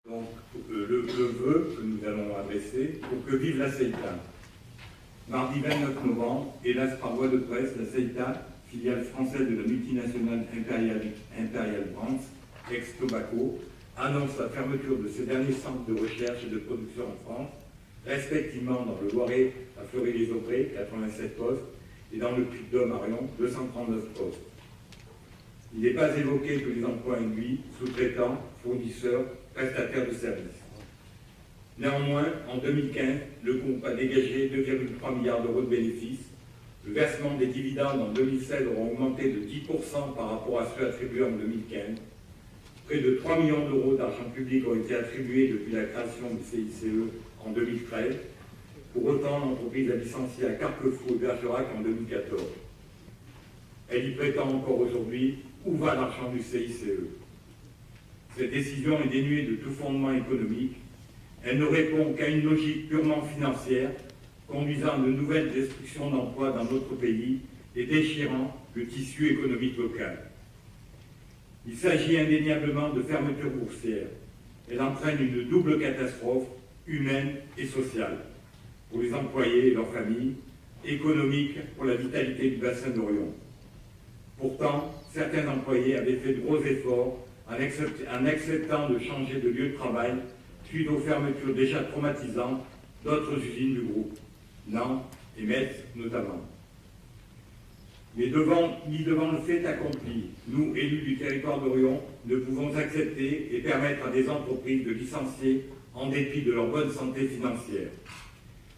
Donc, le vœu que nous allons adresser pour que vive la CEITA. Mardi 29 novembre, hélas par voie de presse, la CEITA, filiale française de la multinationale Imperial Brands, ex-Tobacco, annonce la fermeture de ses derniers centres de recherche et de production en France, respectivement dans le Loiret à Fleury-les-Aubrais, 87 postes, et dans le Puy-de-Dôme à Rion, 239 postes. Il n'est pas évoqué que les emplois induits, sous-traitants, fournisseurs, prestataires de services. Néanmoins, en 2015, le groupe a dégagé 2,3 milliards d'euros de bénéfices. Le versement des dividendes en 2016 aura augmenté de 10% par rapport à ceux attribués en 2015. Près de 3 millions d'euros d'argent public ont été attribués depuis la création du CICE en 2013. Pour autant, l'entreprise a licencié à Carquefou et Bergerac en 2014. Elle y prétend encore aujourd'hui où va l'argent du CICE. Cette décision est dénuée de tout fondement économique. Elle ne répond qu'à une logique purement financière, conduisant à de nouvelles destructions d'emplois dans notre pays et déchirant le tissu économique local. Il s'agit indéniablement de fermeture boursière. Elle entraîne une double catastrophe humaine et sociale pour les employés et leurs familles, économique pour la vitalité du bassin d'Orion. Pourtant, certains employés avaient fait de gros efforts en acceptant de changer de lieu de travail suite aux fermetures déjà traumatisantes d'autres usines du groupe, Nantes et Metz notamment. Mais ni devant le fait accompli, nous, élus du territoire d'Orion, ne pouvons accepter et permettre à des entreprises de licencier en dépit de leur bonne santé financière.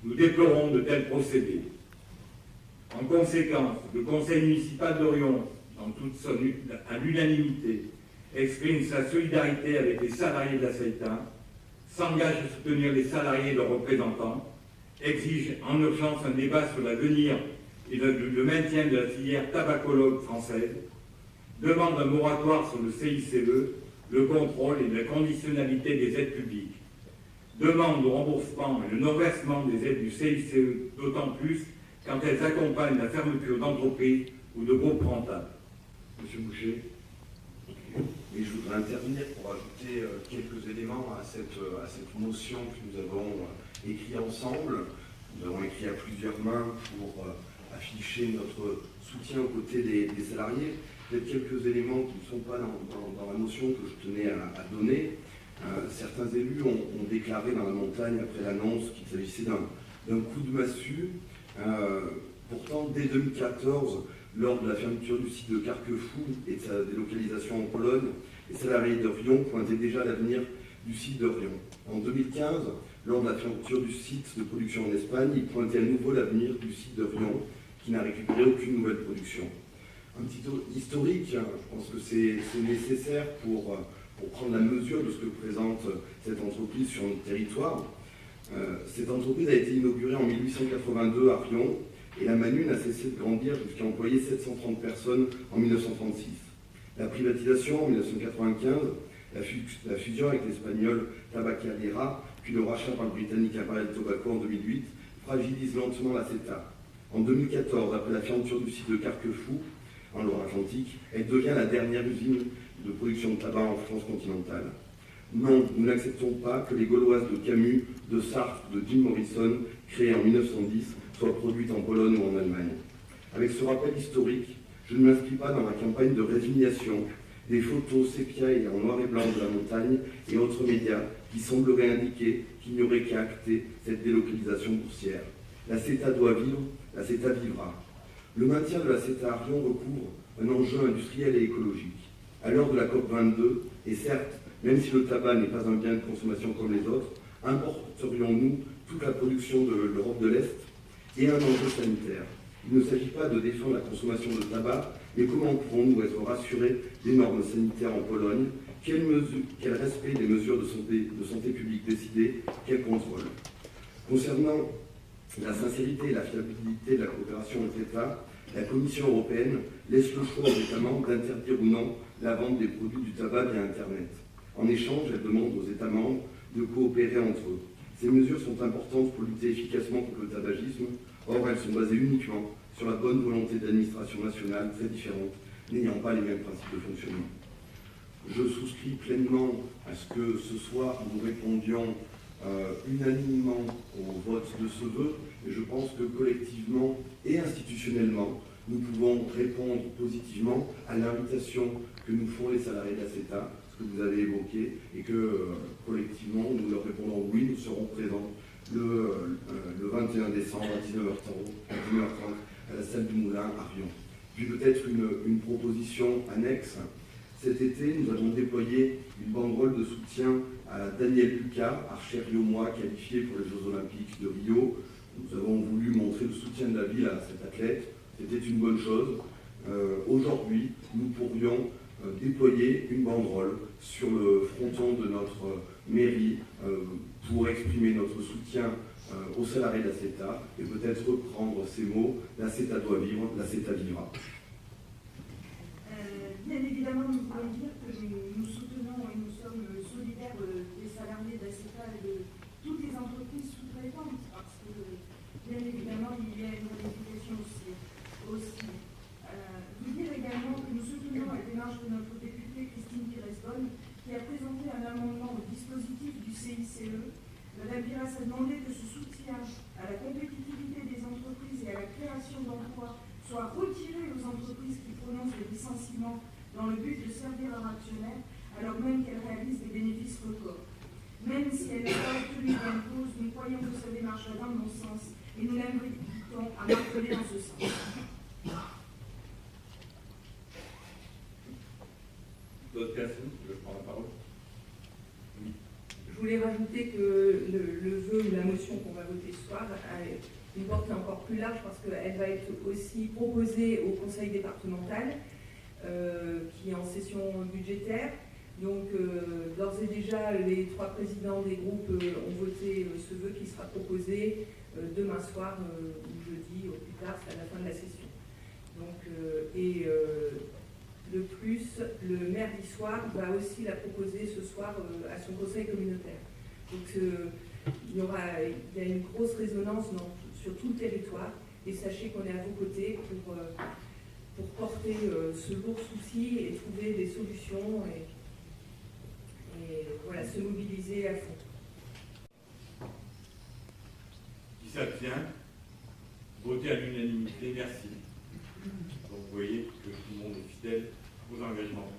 Nous déplorons de tels procédés. En conséquence, le conseil municipal d'Orion, à l'unanimité, exprime sa solidarité avec les salariés de la CEITA, s'engage à soutenir les salariés et leurs représentants, exige en urgence un débat sur l'avenir et le maintien de la filière tabacologue française, demande un moratoire sur le CICE, le contrôle et la conditionnalité des aides publiques, demande le remboursement et le non-versement des aides du CICE, d'autant plus quand elles accompagnent la fermeture d'entreprises ou de groupes rentables. Monsieur Boucher. Et je voudrais intervenir pour ajouter quelques éléments à cette motion que nous avons écrite ensemble. Nous avons écrit à plusieurs mains pour afficher notre soutien aux côtés des salariés. Peut-être quelques éléments qui ne sont pas dans la motion que je tenais à donner. Certains élus ont déclaré dans la montagne après l'annonce qu'il s'agissait d'un coup de massue. Pourtant, dès 2014, lors de la fermeture du site de Carquefou et de sa délocalisation en Pologne, les salariés d'Orion pointaient déjà l'avenir du site d'Orion. En 2015, lors de la fermeture du site de production en Espagne, ils pointaient à nouveau l'avenir du site d'Orion, qui n'a récupéré aucune nouvelle production. Un petit historique, je pense que c'est nécessaire pour prendre la mesure de ce que présente cette entreprise sur notre territoire. Cette entreprise a été inaugurée en 1882 à Rion, et la Manu n'a cessé de grandir jusqu'à employer 730 personnes en 1936. La privatisation en 1995, la fusion avec l'espagnol Tabacalera, puis le rachat par le britannique Imperial Tobacco en 2008, fragilise lentement la CETA. En 2014, après la fermeture du site de Carquefou, en Loire-Atlantique, elle devient la dernière usine de production de tabac en France continentale. Non, nous n'acceptons pas que les Gauloises de Camus, de Sartre, de Jim Morrison, créées en 1910, soient produites en Pologne ou en Allemagne. Avec ce rappel historique, je ne m'inscris pas dans la campagne de résignation des photos sépia et en noir et blanc de la montagne et autres médias qui sembleraient indiquer qu'il n'y aurait qu'à acter cette délocalisation boursière. La CETA doit vivre, la CETA vivra. Le maintien de la CETA à Rion recouvre un enjeu industriel et écologique. À l'heure de la COP22, et certes, même si le tabac n'est pas un bien de consommation comme les autres, importerions-nous toute la production de l'Europe de l'Est et un enjeu sanitaire. Il ne s'agit pas de défendre la consommation de tabac, mais comment pourrons-nous être rassurés des normes sanitaires en Pologne? Quel respect des mesures de santé publique décidées? Quel contrôle? Concernant la sincérité et la fiabilité de la coopération entre États, la Commission européenne laisse le choix aux États membres d'interdire ou non la vente des produits du tabac via Internet. En échange, elle demande aux États membres de coopérer entre eux. Ces mesures sont importantes pour lutter efficacement contre le tabagisme. Or, elles sont basées uniquement sur la bonne volonté d'administrations nationales très différentes, n'ayant pas les mêmes principes de fonctionnement. Je souscris pleinement à ce que ce soir nous répondions unanimement au vote de ce vœu, et je pense que collectivement et institutionnellement, nous pouvons répondre positivement à l'invitation que nous font les salariés d'ACETA, ce que vous avez évoqué, et que collectivement, nous leur répondons oui, nous serons présents le 21 décembre à 19h30 à la salle du Moulin à Riom. Puis peut-être une proposition annexe. Cet été, nous avons déployé une banderole de soutien à Daniel Lucas, archer riomois qualifié pour les Jeux Olympiques de Rio. Nous avons voulu montrer le soutien de la ville à cet athlète. C'était une bonne chose. Aujourd'hui, nous pourrions déployer une banderole sur le fronton de notre mairie pour exprimer notre soutien aux salariés d'ACETA et peut-être reprendre ces mots: l'ACETA doit vivre, l'ACETA vivra. Bien évidemment, nous pouvons dire que nous soutenons et nous sommes solidaires des salariés d'ACETA et de toutes les entreprises sous-traitantes, parce que bien évidemment, il y a une vérification aussi. Vous dire également que nous soutenons la démarche de notre députée Christine Pires-Bonne, qui a présenté un amendement au dispositif du CICE. Madame Pires a demandé que ce soutien à la compétitivité des entreprises et à la création d'emplois soit retiré aux entreprises qui prononcent des licenciements dans le but de servir leurs actionnaires, alors même qu'elles réalisent des bénéfices records. Même si elle n'est pas obtenue gain de cause, nous croyons que sa démarche va dans le bon sens et nous l'invitons à marteler en ce sens. D'autres personnes qui veulent prendre la parole? Oui. Je voulais rajouter que le vœu ou la motion qu'on va voter ce soir a une portée encore plus large parce qu'elle va être aussi proposée au conseil départemental qui est en session budgétaire. Donc d'ores et déjà, les 3 présidents des groupes ont voté ce vœu qui sera proposé demain soir ou jeudi au plus tard, c'est à la fin de la session. Donc, de plus, le maire d'Issoire va aussi la proposer ce soir à son conseil communautaire. Donc il y a une grosse résonance sur tout le territoire et sachez qu'on est à vos côtés pour porter ce lourd souci et trouver des solutions et voilà, se mobiliser à fond. Qui s'abstient? Voter à l'unanimité, merci. Donc vous voyez que tout le monde est fidèle aux engagements.